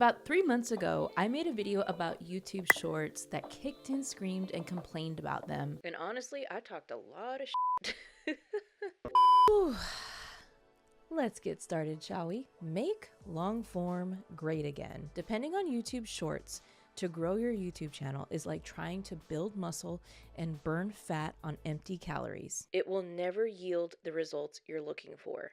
About 3 months ago, I made a video about YouTube Shorts that kicked and screamed and complained about them. And honestly, I talked a lot of shit. Let's get started, shall we? Make long form great again. Depending on YouTube Shorts, to grow your YouTube channel is like trying to build muscle and burn fat on empty calories. It will never yield the results you're looking for.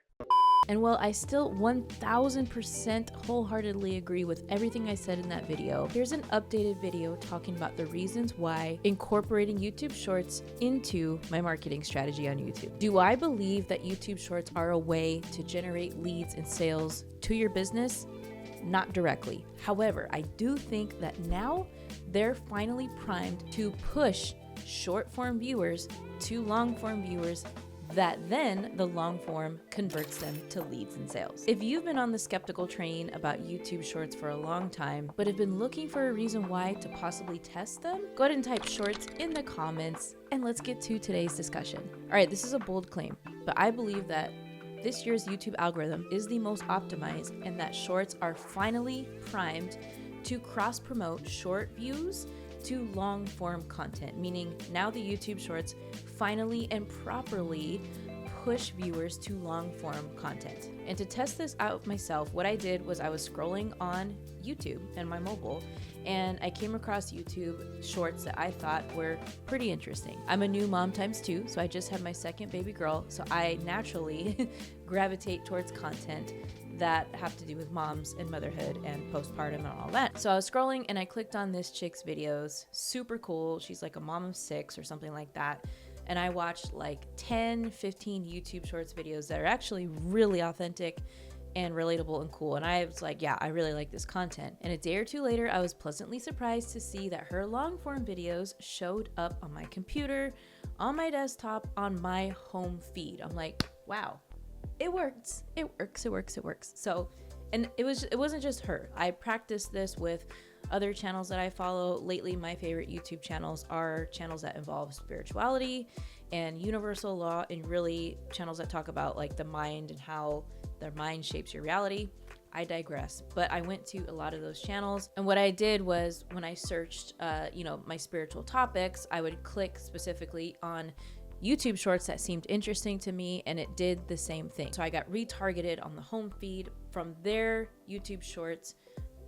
And while I still 1000% wholeheartedly agree with everything I said in that video, here's an updated video talking about the reasons why incorporating YouTube Shorts into my marketing strategy on YouTube. Do I believe that YouTube Shorts are a way to generate leads and sales to your business? Not directly. However, I do think that now they're finally primed to push short form viewers to long form viewers, that then the long form converts them to leads and sales. If you've been on the skeptical train about YouTube Shorts for a long time, but have been looking for a reason why to possibly test them, go ahead and type shorts in the comments and let's get to today's discussion. All right, this is a bold claim, but I believe that this year's YouTube algorithm is the most optimized and that shorts are finally primed to cross-promote short views to long form content, meaning now the YouTube Shorts finally and properly push viewers to long form content. And to test this out myself, what I did was I was scrolling on YouTube and my mobile, and I came across YouTube Shorts that I thought were pretty interesting. I'm a new mom times two, so I just had my second baby girl, so I naturally gravitate towards content that have to do with moms and motherhood and postpartum and all that. So I was scrolling and I clicked on this chick's videos. Super cool. She's like a mom of 6 or something like that. And I watched like 10, 15 YouTube Shorts videos that are actually really authentic and relatable and cool. And I was like, yeah, I really like this content. And a day or two later, I was pleasantly surprised to see that her long form videos showed up on my computer, on my desktop, on my home feed. I'm like, wow. It works. It works. So, and it wasn't just her. I practiced this with other channels that I follow. Lately, my favorite YouTube channels are channels that involve spirituality and universal law, and really channels that talk about like the mind and how their mind shapes your reality. I digress, but I went to a lot of those channels, and what I did was when I searched, my spiritual topics, I would click specifically on YouTube Shorts that seemed interesting to me, and it did the same thing. So I got retargeted on the home feed from their YouTube Shorts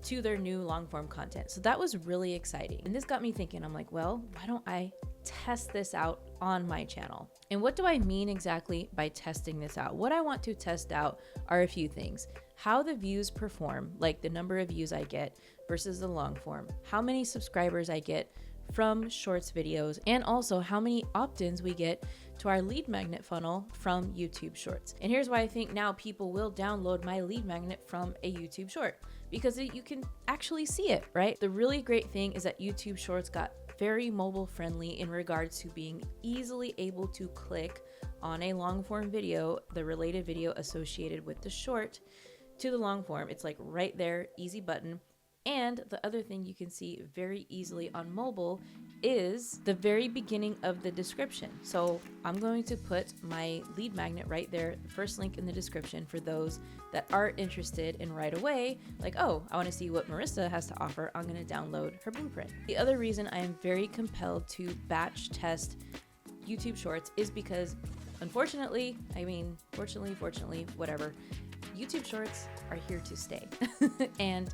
to their new long form content. So that was really exciting. And this got me thinking, I'm like, well, why don't I test this out on my channel? And what do I mean exactly by testing this out? What I want to test out are a few things. How the views perform, like the number of views I get versus the long form, how many subscribers I get from shorts videos, and also how many opt-ins we get to our lead magnet funnel from YouTube Shorts. And here's why I think now people will download my lead magnet from a YouTube short, because you can actually see it, right? The really great thing is that YouTube Shorts got very mobile friendly in regards to being easily able to click on a long form video, the related video associated with the short, to the long form. It's like right there, easy button. And the other thing you can see very easily on mobile is the very beginning of the description. So I'm going to put my lead magnet right there, the first link in the description, for those that are interested in right away, like, oh, I want to see what Marissa has to offer. I'm going to download her blueprint. The other reason I am very compelled to batch test YouTube Shorts is because fortunately, whatever, YouTube Shorts are here to stay. And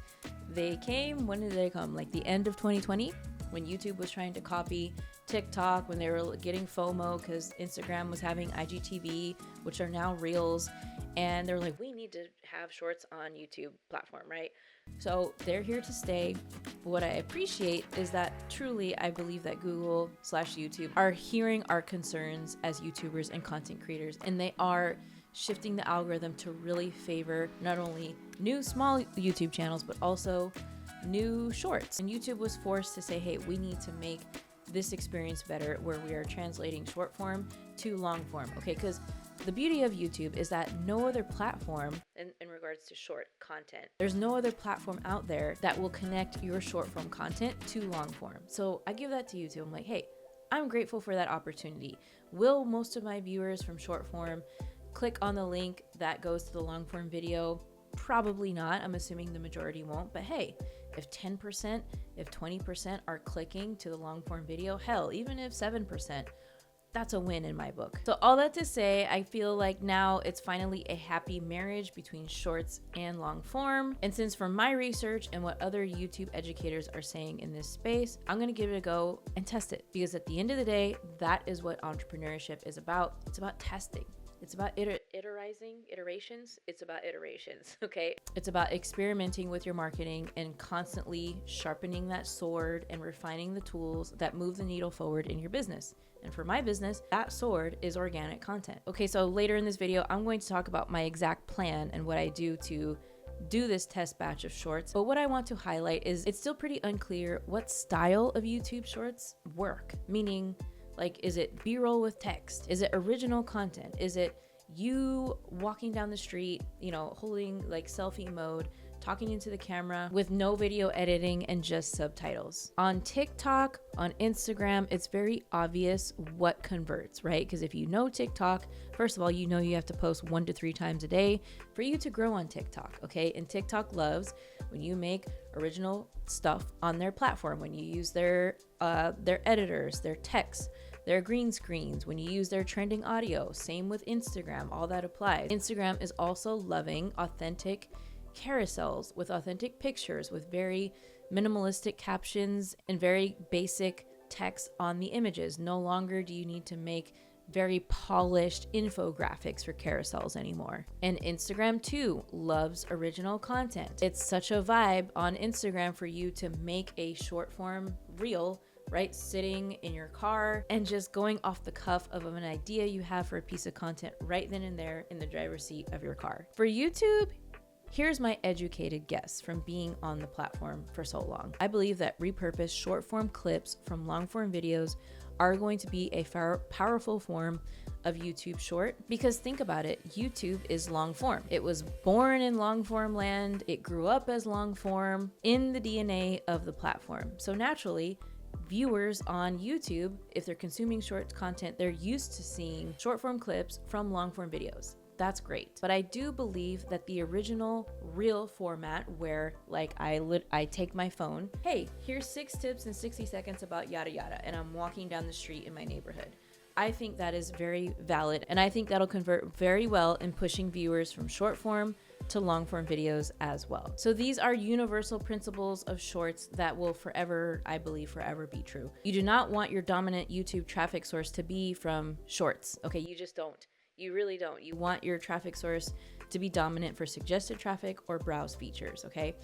they came, when did they come? Like the end of 2020, when YouTube was trying to copy TikTok, when they were getting FOMO because Instagram was having IGTV, which are now Reels. And they're like, we need to have shorts on YouTube platform, right? So they're here to stay. What I appreciate is that truly I believe that Google/YouTube are hearing our concerns as YouTubers and content creators, and they are shifting the algorithm to really favor not only new small YouTube channels, but also new shorts. And YouTube was forced to say, hey, we need to make this experience better, where we are translating short form to long form. Okay, because the beauty of YouTube is that no other platform, in regards to short content, there's no other platform out there that will connect your short form content to long form. So I give that to YouTube. I'm like, hey, I'm grateful for that opportunity. Will most of my viewers from short form click on the link that goes to the long form video? Probably not. I'm assuming the majority won't. But hey, if 10%, if 20% are clicking to the long form video, hell, even if 7%, that's a win in my book. So all that to say, I feel like now it's finally a happy marriage between shorts and long form. And since from my research and what other YouTube educators are saying in this space, I'm gonna give it a go and test it. Because at the end of the day, that is what entrepreneurship is about. It's about testing. It's about iterations. It's about iterations, okay? It's about experimenting with your marketing and constantly sharpening that sword and refining the tools that move the needle forward in your business. And for my business, that sword is organic content. Okay, so later in this video, I'm going to talk about my exact plan and what I do to do this test batch of shorts. But what I want to highlight is it's still pretty unclear what style of YouTube shorts work, meaning like, is it B-roll with text? Is it original content? Is it you walking down the street, you know, holding like selfie mode, talking into the camera with no video editing and just subtitles? On TikTok, on Instagram, it's very obvious what converts, right? Because if you know TikTok, first of all, you know you have to post 1 to 3 times a day for you to grow on TikTok, okay? And TikTok loves when you make original stuff on their platform, when you use their editors, their text, their green screens, when you use their trending audio. Same with Instagram, all that applies. Instagram is also loving authentic carousels with authentic pictures, with very minimalistic captions and very basic text on the images. No longer do you need to make very polished infographics for carousels anymore. And Instagram too loves original content. It's such a vibe on Instagram for you to make a short form reel, right? Sitting in your car and just going off the cuff of an idea you have for a piece of content right then and there in the driver's seat of your car. For YouTube, here's my educated guess from being on the platform for so long. I believe that repurposed short form clips from long form videos are going to be a powerful form of YouTube short, because think about it, YouTube is long form. It was born in long form land. It grew up as long form in the DNA of the platform. So naturally, viewers on YouTube, if they're consuming short content, they're used to seeing short form clips from long form videos. That's great. But I do believe that the original reel format, where like I take my phone, hey, here's 6 tips in 60 seconds about yada yada, and I'm walking down the street in my neighborhood. I think that is very valid, and I think that'll convert very well in pushing viewers from short form to long form videos as well. So these are universal principles of shorts that will forever, I believe, forever be true. You do not want your dominant YouTube traffic source to be from shorts. Okay, you just don't. You really don't. You want your traffic source to be dominant for suggested traffic or browse features, okay?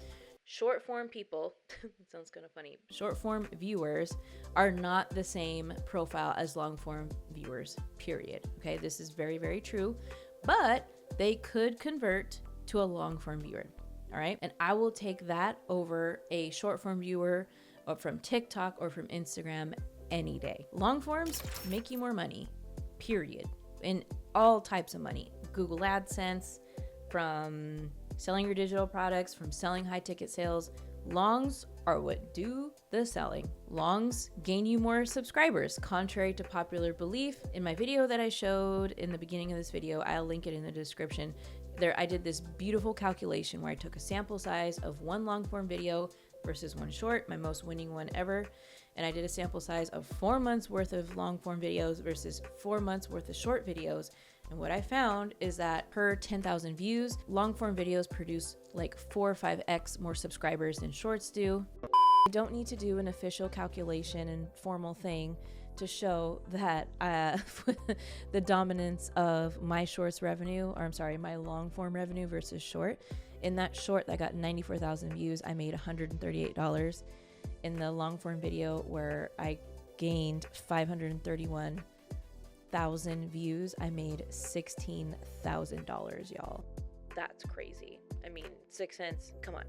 Short form people, it sounds kind of funny, short form viewers are not the same profile as long form viewers, period. Okay, this is very, very true, but they could convert to a long form viewer, all right? And I will take that over a short form viewer or from TikTok or from Instagram any day. Long forms make you more money, period. In all types of money. Google AdSense, from selling your digital products, from selling high ticket sales. Longs are what do the selling. Longs gain you more subscribers, contrary to popular belief. In my video that I showed in the beginning of this video, I'll link it in the description. There, I did this beautiful calculation where I took a sample size of 1 long form video versus 1 short, my most winning one ever. And I did a sample size of 4 months worth of long form videos versus 4 months worth of short videos. And what I found is that per 10,000 views, long form videos produce like 4 or 5x more subscribers than shorts do. I don't need to do an official calculation and formal thing to show that the dominance of my shorts revenue, or I'm sorry, my long form revenue versus short. In that short that got 94,000 views, I made $138. In the long form video where I gained 531,000 views, I made $16,000, y'all. That's crazy. I mean, 6 cents, come on.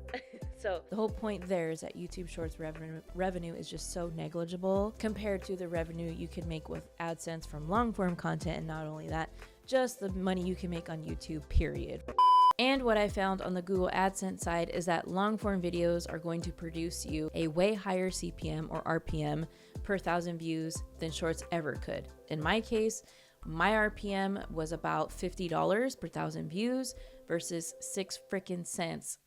So the whole point there is that YouTube Shorts revenue is just so negligible compared to the revenue you can make with AdSense from long form content. And not only that, just the money you can make on YouTube, period. And what I found on the Google AdSense side is that long form videos are going to produce you a way higher CPM or RPM per 1,000 views than shorts ever could. In my case, my RPM was about $50 per 1,000 views versus 6 freaking cents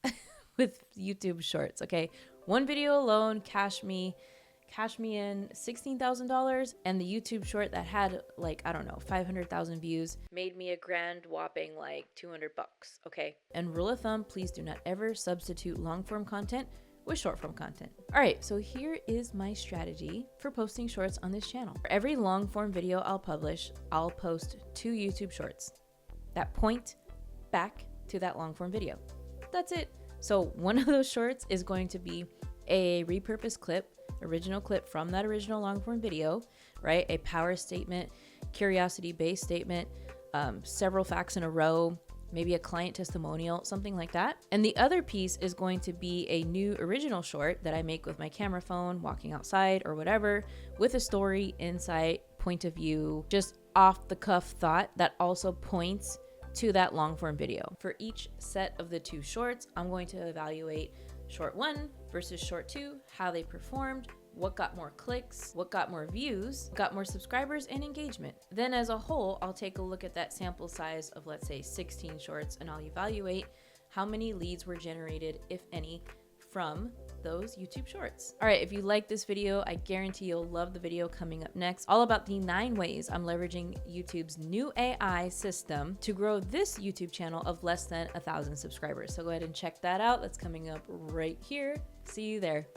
with YouTube Shorts. Okay, one video alone cashed me in $16,000, and the YouTube short that had like, I don't know, 500,000 views made me a grand whopping like $200. Okay, and rule of thumb, please do not ever substitute long form content with short form content. All right, so here is my strategy for posting shorts on this channel. For every long form video I'll publish, I'll post 2 YouTube shorts that point back to that long form video. That's it. So one of those shorts is going to be a repurposed clip, original clip from that original long form video, right? A power statement, curiosity based statement, several facts in a row, maybe a client testimonial, something like that. And the other piece is going to be a new original short that I make with my camera phone, walking outside or whatever, with a story, insight, point of view, just off the cuff thought that also points to that long form video. For each set of the 2 shorts, I'm going to evaluate short 1 versus short 2, how they performed, what got more clicks, what got more views, got more subscribers and engagement. Then as a whole, I'll take a look at that sample size of, let's say, 16 shorts, and I'll evaluate how many leads were generated, if any, from those YouTube shorts. All right, if you like this video, I guarantee you'll love the video coming up next, all about the 9 ways I'm leveraging YouTube's new AI system to grow this YouTube channel of less than 1,000 subscribers. So go ahead and check that out. That's coming up right here. See you there.